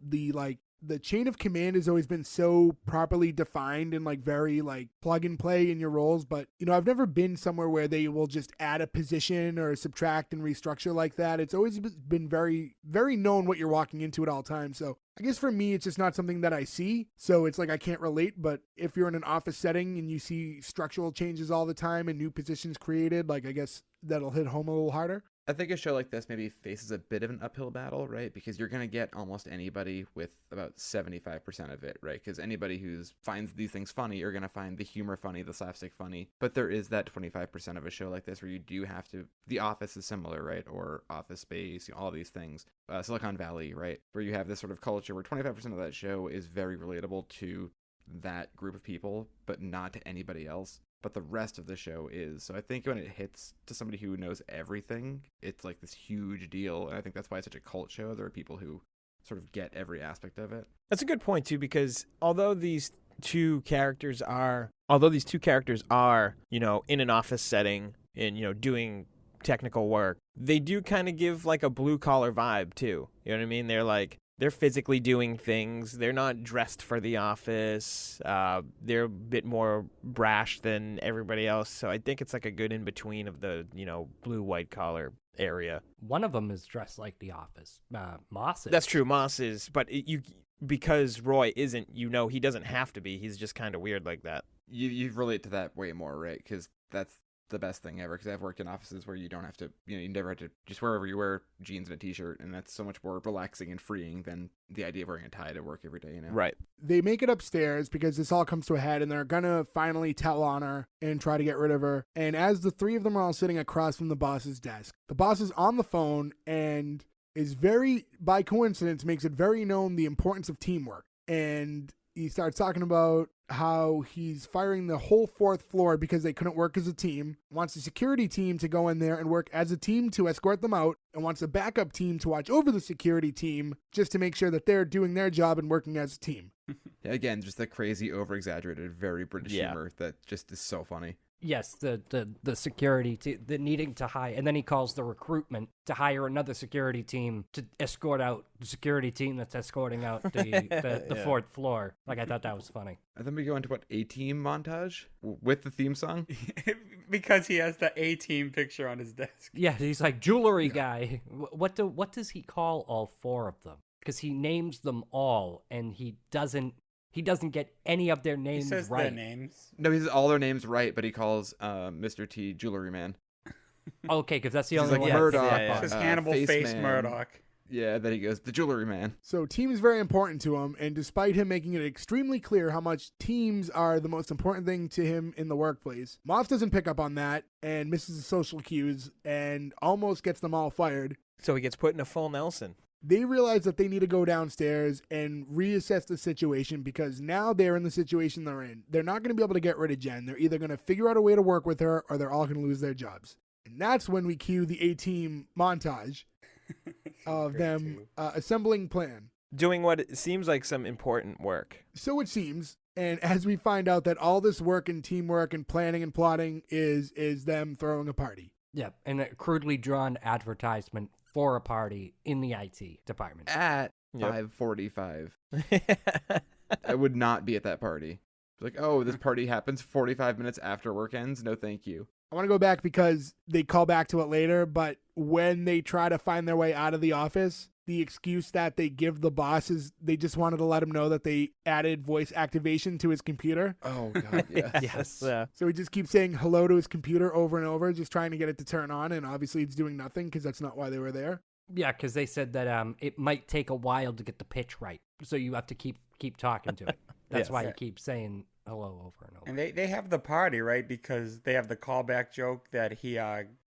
the chain of command has always been so properly defined and like very like plug and play in your roles. But, I've never been somewhere where they will just add a position or subtract and restructure like that. It's always been very, very known what you're walking into at all times. So I guess for me, it's just not something that I see. So it's like I can't relate. But if you're in an office setting and you see structural changes all the time and new positions created, like I guess that'll hit home a little harder. I think a show like this maybe faces a bit of an uphill battle, right? Because you're going to get almost anybody with about 75% of it, right? Because anybody who finds these things funny are going to find the humor funny, the slapstick funny. But there is that 25% of a show like this where you do have to... The Office is similar, right? Or Office Space, all these things. Silicon Valley, right? Where you have this sort of culture where 25% of that show is very relatable to that group of people, but not to anybody else. But the rest of the show is. So I think when it hits to somebody who knows everything, it's like this huge deal. And I think that's why it's such a cult show. There are people who sort of get every aspect of it. That's a good point, too, because although these two characters are, in an office setting and, doing technical work, they do kind of give like a blue collar vibe, too. You know what I mean? They're physically doing things. They're not dressed for the office. They're a bit more brash than everybody else. So I think it's like a good in-between of the, blue, white-collar area. One of them is dressed like the office. Moss is. That's true, Moss is. But because Roy isn't, he doesn't have to be. He's just kind of weird like that. You relate to that way more, right? Because that's the best thing ever, because I've worked in offices where you don't have to, you never have to just wherever you wear jeans and a t-shirt, and that's so much more relaxing and freeing than the idea of wearing a tie to work every day, Right. They make it upstairs because this all comes to a head, and they're gonna finally tell on her and try to get rid of her. And as the three of them are all sitting across from the boss's desk, the boss is on the phone and is very, by coincidence, makes it very known the importance of teamwork. And he starts talking about how he's firing the whole fourth floor because they couldn't work as a team, wants the security team to go in there and work as a team to escort them out, and wants a backup team to watch over the security team just to make sure that they're doing their job and working as a team. Yeah, again, just the crazy, over-exaggerated, very British humor that just is so funny. Yes, the security, the needing to hire, and then he calls the recruitment to hire another security team to escort out the security team that's escorting out the fourth floor. Like, I thought that was funny. And then we go into A-Team montage with the theme song? Because he has the A-Team picture on his desk. Yeah, he's like, jewelry guy. What does he call all four of them? Because he names them all, and he doesn't get any of their names right. He says right. their names. No, he says all their names right, but he calls Mr. T Jewelry Man. Okay, because that's the He's only like one. Murdoch. He says Hannibal Face Murdoch. Yeah, then he goes, the Jewelry Man. So team is very important to him, and despite him making it extremely clear how much teams are the most important thing to him in the workplace, Moss doesn't pick up on that and misses the social cues and almost gets them all fired. So he gets put in a full Nelson. They realize that they need to go downstairs and reassess the situation because now they're in the situation they're in. They're not going to be able to get rid of Jen. They're either going to figure out a way to work with her or they're all going to lose their jobs. And that's when we cue the A-Team montage of them assembling plan. Doing what it seems like some important work. So it seems. And as we find out that all this work and teamwork and planning and plotting is them throwing a party. Yep, and a crudely drawn advertisement for a party in the IT department. At 5:45. I would not be at that party. Like, oh, this party happens 45 minutes after work ends? No, thank you. I want to go back because they call back to it later, but when they try to find their way out of the office, the excuse that they give the boss is they just wanted to let him know that they added voice activation to his computer. Oh, God, yes. Yes. Yeah. So he just keeps saying hello to his computer over and over, just trying to get it to turn on, and obviously it's doing nothing because that's not why they were there. Yeah, because they said that it might take a while to get the pitch right, so you have to keep talking to it. That's why he keeps saying hello over and over. And they have the party, right? Because they have the callback joke that he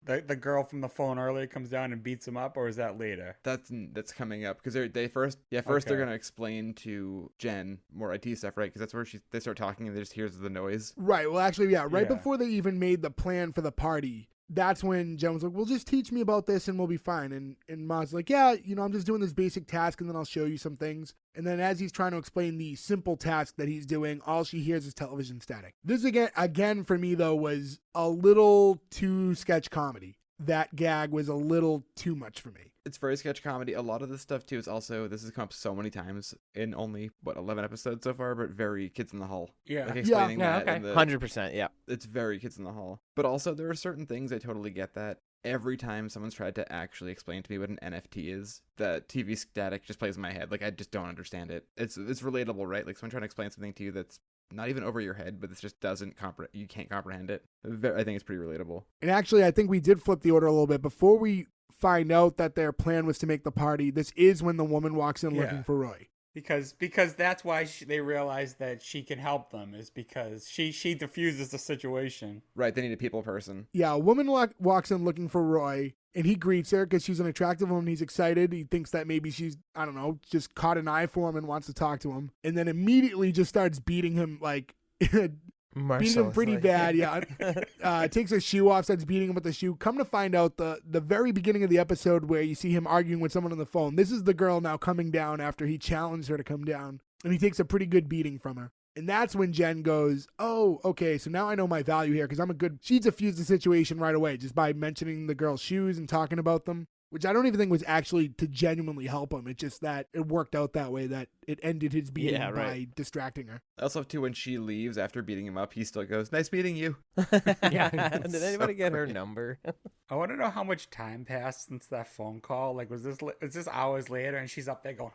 the girl from the phone earlier comes down and beats him up, or is that later? That's coming up because they're gonna explain to Jen more IT stuff, right? Because that's where they start talking and they just hears the noise. Right. Well, actually, right before they even made the plan for the party, that's when Jen was like, well, just teach me about this and we'll be fine. And Ma's like, yeah, I'm just doing this basic task and then I'll show you some things. And then as he's trying to explain the simple task that he's doing, all she hears is television static. This again for me, though, was a little too sketch comedy. That gag was a little too much for me. It's very sketch comedy. A lot of this stuff, too, is also, this has come up so many times in only, 11 episodes so far, but very Kids in the Hall. Yeah. Like explaining that. Okay. 100%, yeah. It's very Kids in the Hall. But also, there are certain things I totally get that. Every time someone's tried to actually explain to me what an NFT is, the TV static just plays in my head. Like, I just don't understand it. It's relatable, right? Like, someone trying to explain something to you that's not even over your head, but it just you can't comprehend it. I think it's pretty relatable. And actually, I think we did flip the order a little bit. Before we find out that their plan was to make the party, this is when the woman walks in looking for Roy. Because that's why they realize that she can help them, is because she diffuses the situation. Right, they need a people person. Yeah, a woman walks in looking for Roy, and he greets her because she's an attractive woman. He's excited. He thinks that maybe she's, I don't know, just caught an eye for him and wants to talk to him. And then immediately just starts beating him, like, beating him pretty bad, yeah. Takes his shoe off, starts beating him with the shoe. Come to find out, the very beginning of the episode where you see him arguing with someone on the phone, this is the girl now coming down after he challenged her to come down. And he takes a pretty good beating from her. And that's when Jen goes, oh, okay, so now I know my value here because she diffused the situation right away just by mentioning the girl's shoes and talking about them. Which I don't even think was actually to genuinely help him. It's just that it worked out that way, that it ended his beating by distracting her. I also, too, when she leaves after beating him up, he still goes, nice meeting you. Yeah. Did anybody get her number? I want to know how much time passed since that phone call. Like, was this hours later and she's up there going,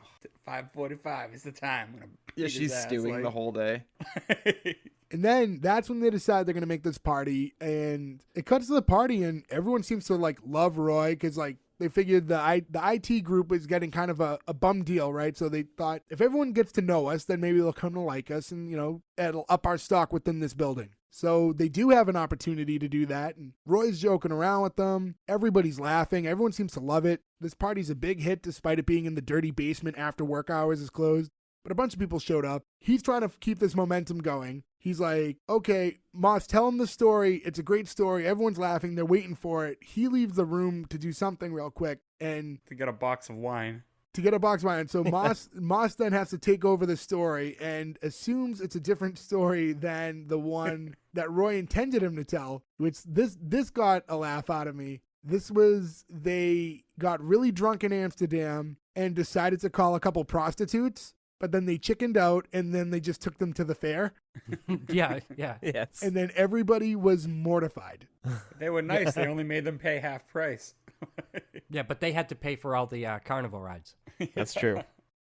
5:45 is the time. I'm gonna beat she's his ass, stewing the whole day. And then that's when they decide they're going to make this party. And it cuts to the party and everyone seems to, like, love Roy because, like, they figured the IT group was getting kind of a bum deal, right? So they thought if everyone gets to know us, then maybe they'll come to like us and, you know, it'll up our stock within this building. So they do have an opportunity to do that. And Roy's joking around with them. Everybody's laughing. Everyone seems to love it. This party's a big hit despite it being in the dirty basement after work hours is closed. But a bunch of people showed up. He's trying to keep this momentum going. He's like, okay, Moss, tell him the story. It's a great story. Everyone's laughing. They're waiting for it. He leaves the room to do something real quick. And to get a box of wine. So Moss then has to take over the story and assumes it's a different story than the one that Roy intended him to tell, which this got a laugh out of me. This was, they got really drunk in Amsterdam and decided to call a couple prostitutes. But then they chickened out, and then they just took them to the fair. Yeah. Yes. And then everybody was mortified. They were nice. They only made them pay half price. Yeah, but they had to pay for all the carnival rides. That's true.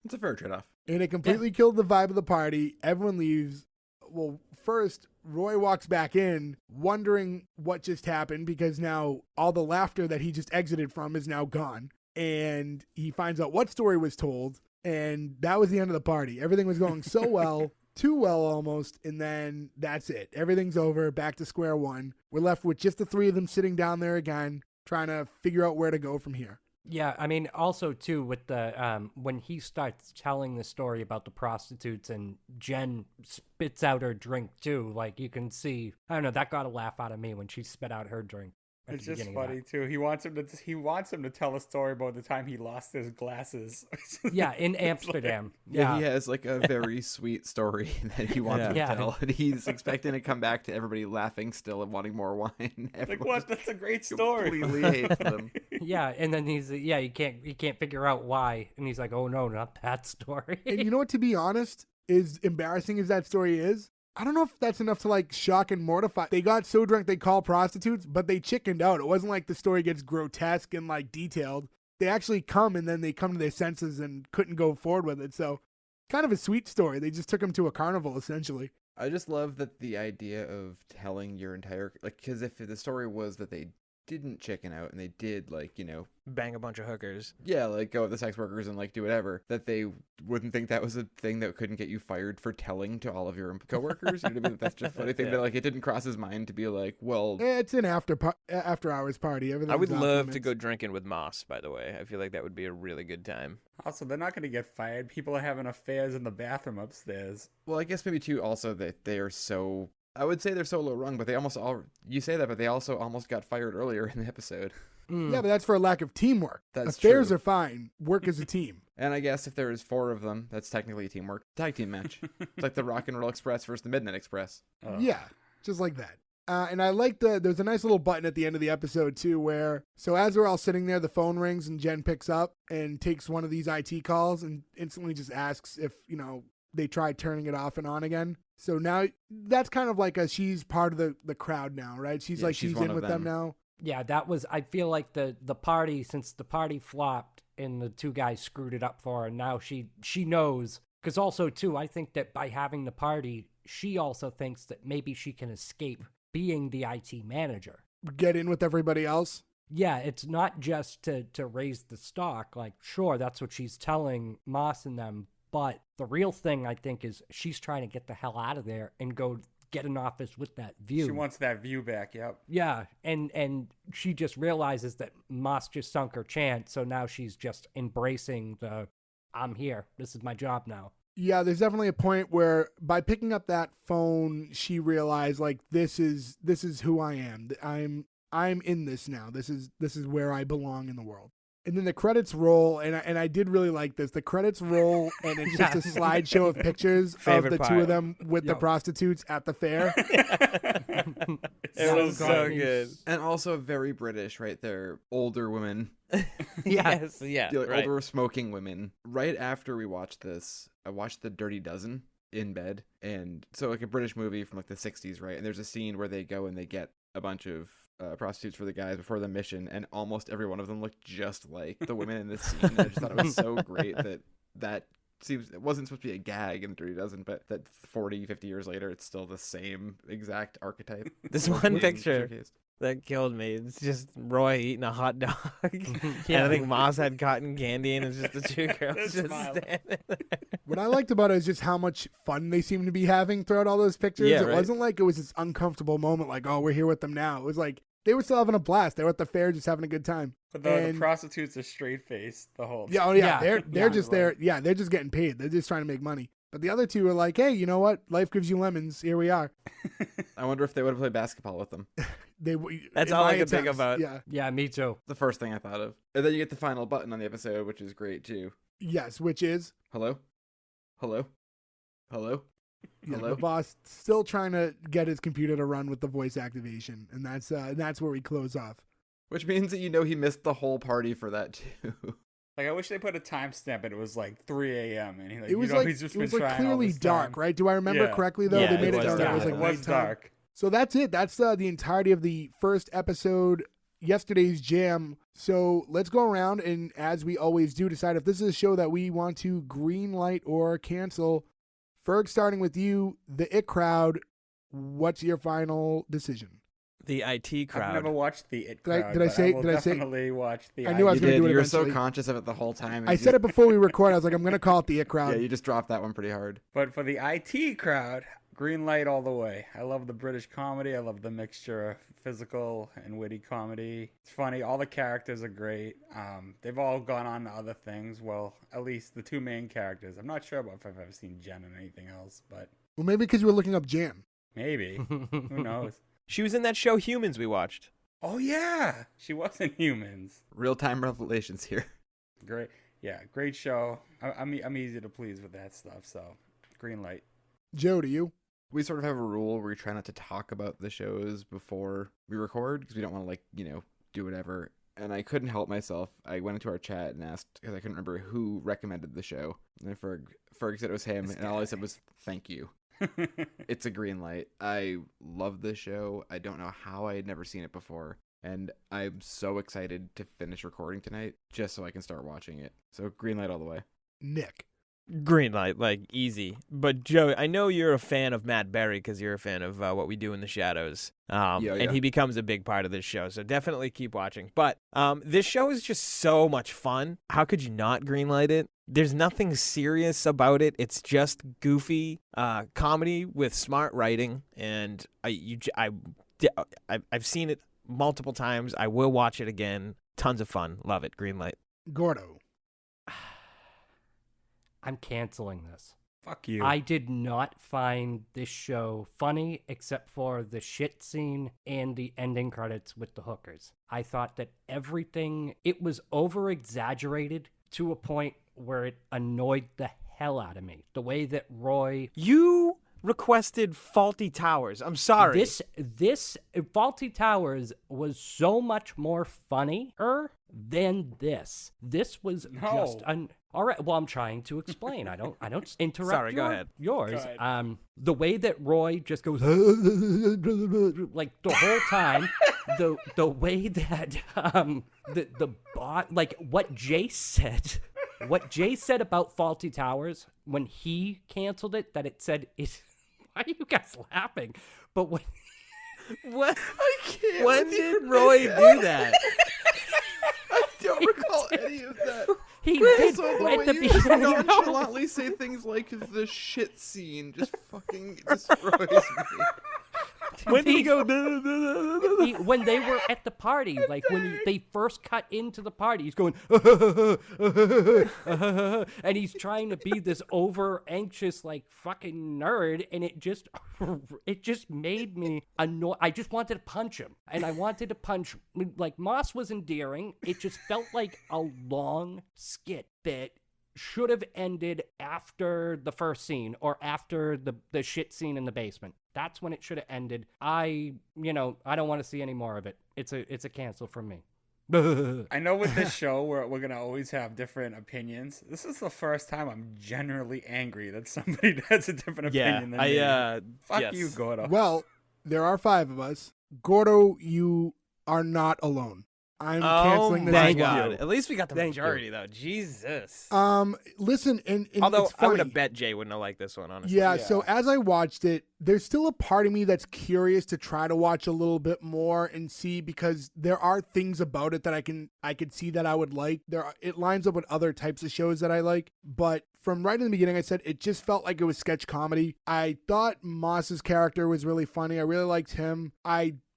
It's a fair trade-off. And it completely killed the vibe of the party. Everyone leaves. Well, first, Roy walks back in, wondering what just happened, because now all the laughter that he just exited from is now gone. And he finds out what story was told. And that was the end of the party. Everything was going so well, too well almost, and then that's it. Everything's over, back to square one. We're left with just the three of them sitting down there again, trying to figure out where to go from here. Yeah, I mean, also, too, with the when he starts telling the story about the prostitutes and Jen spits out her drink, too, like, you can see, I don't know, that got a laugh out of me when she spit out her drink. It's just funny too. He wants him to tell a story about the time he lost his glasses. Yeah, in Amsterdam. Yeah, he has like a very sweet story that he wants to tell. And he's expecting to come back to everybody laughing still and wanting more wine. Like, what? That's a great story. Completely hates them. Yeah, and then he can't figure out why, and he's like, oh no, not that story. And you know what? To be honest, as embarrassing as that story is, I don't know if that's enough to, like, shock and mortify. They got so drunk they called prostitutes, but they chickened out. It wasn't like the story gets grotesque and, like, detailed. They actually come, and then they come to their senses and couldn't go forward with it. So, kind of a sweet story. They just took him to a carnival, essentially. I just love that the idea of telling your entire, like, because if the story was that they didn't chicken out and they did, like, you know, bang a bunch of hookers. Yeah, like go with the sex workers and like do whatever, that they wouldn't think that was a thing that couldn't get you fired for telling to all of your coworkers. You know what I mean? That's just a funny thing. But like, it didn't cross his mind to be like, well, it's an after hours party. I would love to go drinking with Moss, by the way. I feel like that would be a really good time. Also, they're not going to get fired. People are having affairs in the bathroom upstairs. Well, I guess maybe too also that they are so, I would say they're so low rung, but they almost all, you say that, but they also almost got fired earlier in the episode. Yeah, but that's for a lack of teamwork. That's Affairs true. are fine. Work as a team. And I guess if there is 4 of them, that's technically a teamwork. Tag team match. It's like the Rock and Roll Express versus the Midnight Express. Yeah, just like that. And I like there's a nice little button at the end of the episode too where, so as they're all sitting there, the phone rings and Jen picks up and takes one of these IT calls and instantly just asks if, you know, they tried turning it off and on again. So now that's kind of like she's part of the crowd now, right? She's in with them now. Yeah, that was, I feel like the party, since the party flopped and the 2 guys screwed it up for her, now she knows. Because also, too, I think that by having the party, she also thinks that maybe she can escape being the IT manager. Get in with everybody else? Yeah, it's not just to raise the stock. Like, sure, that's what she's telling Moss and them. But the real thing, I think, is she's trying to get the hell out of there and go get an office with that view. She wants that view back, yep. Yeah, and she just realizes that Moss just sunk her chance, so now she's just embracing the, I'm here, this is my job now. Yeah, there's definitely a point where by picking up that phone, she realized, like, this is who I am. I'm in this now. This is where I belong in the world. And then the credits roll, and I did really like this. The credits roll, and it's just a slideshow of pictures Favorite of the part. two of them with the prostitutes at the fair. It was so good. And also very British, right? They're older women. Yes, yeah, Like right. older smoking women. Right after we watched this, I watched The Dirty Dozen in bed. And so like a British movie from like the 60s, right? And there's a scene where they go and they get a bunch of prostitutes for the guys before the mission, and almost every one of them looked just like the women in this scene. And I just thought it was so great that seems, it wasn't supposed to be a gag in The Dirty Dozen, but that 40, 50 years later, it's still the same exact archetype. This one picture that killed me. It's just Roy eating a hot dog. Yeah. And I think Moss had cotton candy, and it's just the two girls Just just smiling. standing there. What I liked about it is just how much fun they seem to be having throughout all those pictures. Yeah, It right. wasn't like it was this uncomfortable moment, like, oh, we're here with them now. It was like they were still having a blast. They were at the fair just having a good time. But the And- prostitutes are straight-faced the whole Yeah, oh yeah, Yeah. they're just there. Yeah, they're just getting paid. They're just trying to make money. But the other two are like, hey, you know what? Life gives you lemons. Here we are. I wonder if they would have played basketball with them. That's in all my I could think attempts, about. Yeah. Yeah, me too. The first thing I thought of. And then you get the final button on the episode, which is great too. Yes, which is Hello? Hello? Hello? yeah, Hello? the boss still trying to get his computer to run with the voice activation, and that's where we close off. Which means that you know he missed the whole party for that too. Like, I wish they put a timestamp, and it was like 3 a.m. and It was like he's just it been was like trying all clearly this dark, time. right? Do I remember Yeah. correctly though? Yeah, They made it it was known that it was dark. like it was nighttime. dark. So that's it. That's the entirety of the first episode, yesterday's jam. So let's go around and, as we always do, decide if this is a show that we want to green light or cancel. Ferg, starting with you, the It Crowd. What's your final decision? The IT crowd. I've never watched the It Did I- Crowd. did I but say- will did I say- definitely watch the I knew I was You gonna did. do it You were so eventually. conscious of it the whole time. and I you said it before we record. I was like, I'm going to call it the It Crowd. Yeah, you just dropped that one pretty hard. But for the IT crowd, green light all the way. I love the British comedy. I love the mixture of physical and witty comedy. It's funny. All the characters are great. They've all gone on to other things. Well, at least the two main characters. I'm not sure about if I've ever seen Jen in anything else, but Well, maybe because you were looking up Jan. maybe. Who knows? She was in that show Humans we watched. Oh, yeah. She was in Humans. Real-time revelations here. Great. Yeah, great show. I'm easy to please with that stuff, so green light. Joe, do you? We sort of have a rule where we try not to talk about the shows before we record because we don't want to, do whatever. And I couldn't help myself. I went into our chat and asked, because I couldn't remember who recommended the show. And Ferg said it was him, and all I said was, thank you. It's a green light. I love this show. I don't know how I had never seen it before. And I'm so excited to finish recording tonight just so I can start watching it. So green light all the way. Nick. Green light, like easy. But Joe, I know you're a fan of Matt Berry because you're a fan of What We Do in the Shadows. Yeah. And he becomes a big part of this show. So definitely keep watching. But this show is just so much fun. How could you not green light it? There's nothing serious about it. It's just goofy comedy with smart writing. And I've seen it multiple times. I will watch it again. Tons of fun. Love it. Green light. Gordo. I'm canceling this. Fuck you. I did not find this show funny except for the shit scene and the ending credits with the hookers. I thought that everything, it was over exaggerated to a point where it annoyed the hell out of me. The way that Roy... You requested Faulty Towers. I'm sorry. This Faulty Towers was so much more funnier than this. This was just all right. Well, I'm trying to explain. I don't interrupt. Sorry, go ahead. Yours. Go ahead. The way that Roy just goes like the whole time. the way that the bot, like what Jay said. What Jay said about Faulty Towers when he canceled it, that it said it. Why are you guys laughing? But when What? I can't. When did Roy do that? don't recall any of that. He did Also, the at way the you just beginning. nonchalantly say things like the shit scene just fucking destroys me. When did he go? When they were at the party, like when they first cut into the party, he's going, and he's trying to be this over anxious, like fucking nerd, and it just made me annoyed. I just wanted to punch him, and I wanted to punch. Like Moss was endearing. It just felt like a long skit that should have ended after the first scene or after the shit scene in the basement. That's when it should have ended. I don't want to see any more of it. It's a cancel from me. I know with this show we're gonna always have different opinions. This is the first time I'm generally angry that somebody has a different opinion than me. Fuck you, Gordo. Well, there are 5 of us. Gordo, you are not alone. I'm canceling this. Thank as well. God. At least we got the majority, though. Jesus. Listen, and although it's funny. I would have bet Jay wouldn't have liked this one, honestly. Yeah, so as I watched it, there's still a part of me that's curious to try to watch a little bit more and see, because there are things about it that I could see that I would like. It lines up with other types of shows that I like, but from right in the beginning, I said it just felt like it was sketch comedy. I thought Moss's character was really funny. I really liked him.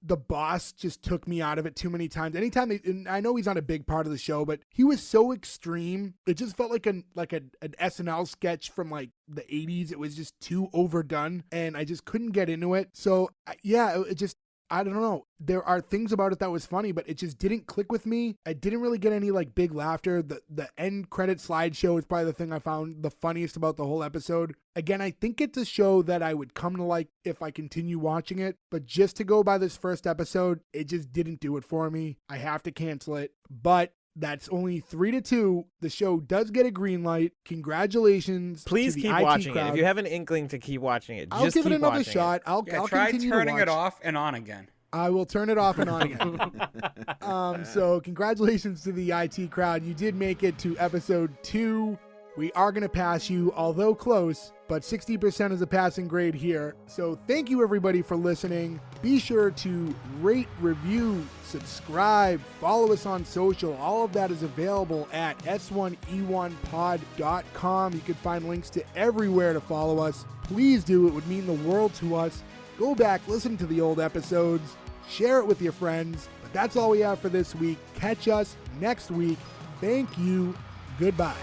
The boss just took me out of it too many times. Anytime and I know he's not a big part of the show, but he was so extreme. It just felt like an SNL sketch from like the 80s. It was just too overdone, and I just couldn't get into it. So yeah, it just, I don't know. There are things about it that was funny, but it just didn't click with me. I didn't really get any like big laughter. The end credit slideshow is probably the thing I found the funniest about the whole episode. Again, I think it's a show that I would come to like if I continue watching it, but just to go by this first episode, it just didn't do it for me. I have to cancel it, but that's only 3-2. The show does get a green light. Congratulations. Please to the keep IT watching crowd. it. If you have an inkling to keep watching it, I'll just give it keep another watching shot. I'll try continue turning to watch. it off and on again. I will turn it off and on again. So congratulations to the IT crowd. You did make it to episode 2. We are going to pass you, although close, but 60% is a passing grade here. So thank you everybody for listening. Be sure to rate, review, subscribe, follow us on social. All of that is available at S1E1pod.com. You can find links to everywhere to follow us. Please do. It would mean the world to us. Go back, listen to the old episodes, share it with your friends. But that's all we have for this week. Catch us next week. Thank you. Goodbye.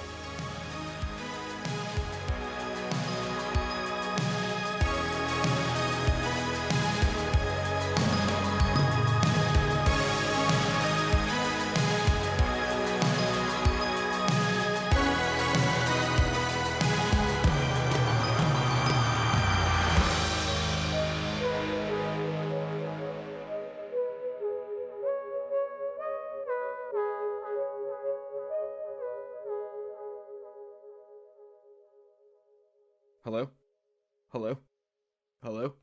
Hello? Hello? Hello?